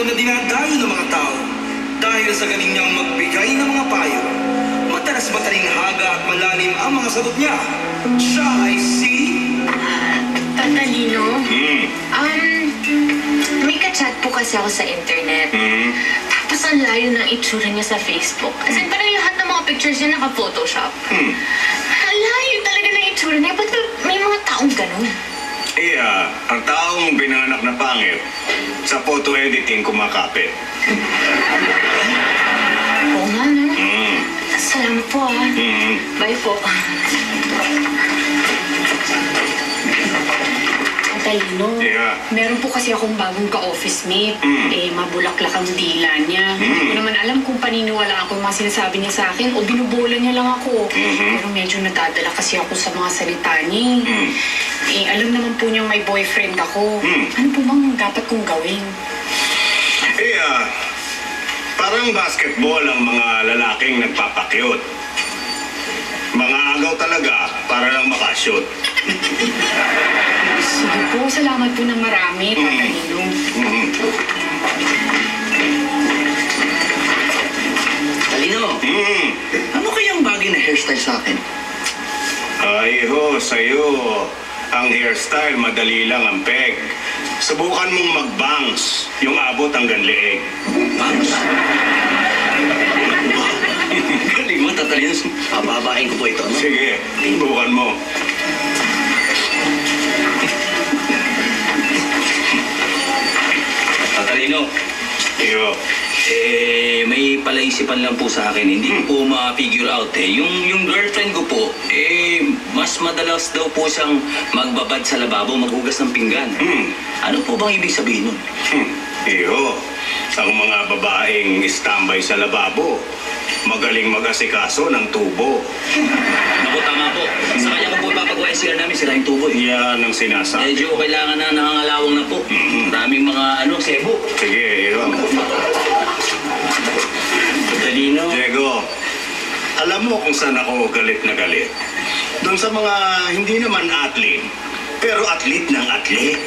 na dinadayo ng mga tao dahil sa galing niyang magbigay ng mga payo. Madalas matalinghaga at malalim ang mga sagot niya. Siya ay si... Tatalino? May ka-chat po kasi ako sa internet. Tapos ang layo ng itsura niya sa Facebook. As in, parang lahat ng mga pictures niya naka-photoshop. Ang layo talaga ng itsura niya. Ba't may mga taong ganun? Ang taong binanganak na pangit, sa photo editing kumakapit. Oo nga, no? Salamat po, ah. Bye po. Talino, meron po kasi akong bagong ka-office mate. Mabulaklak ang dila niya. Hindi ko naman alam kung paniniwalaan ko yung mga sinasabi niya sa akin o binubola niya lang ako. Pero medyo nadadala kasi ako sa mga salita niya. Alam naman po niyang may boyfriend ako. Ano po bang dapat kong gawin? Parang basketball ang mga lalaking nagpapakyut. Mga agaw talaga para lang makashoot. Sige po, salamat po ng marami, Tatalino. Talino, ano kayang bagay na hairstyle sa akin? Ay ho, sa'yo, ang hairstyle madali lang ang peg. Subukan mong mag-bangs, yung abot hanggang leeg. Bangs? Galing mo, Tatalino. Pababain ko po ito, no? Sige, subukan mo. Tatalino, Iyo. may palaisipan lang po sa akin. Hindi ko po ma-figure out Yung girlfriend ko po, mas madalas daw po siyang magbabad sa lababo, maghugas ng pinggan. Ano po bang ibig sabihin nun? Iyo, ang mga babaeng standby sa lababo, magaling mag-asikaso ng tubo. Naku, tama po. Sa kanya ko po ipapagawa yung CR namin, sira yung tubo eh. Yan ang sinasabi. Medyo kailangan na nangangalawang na po. Maraming mga sebo. Sige, iyo. Tatalino. Diego, alam mo kung saan ako galit na galit? Doon sa mga hindi naman athlete, pero athlete ng athlete.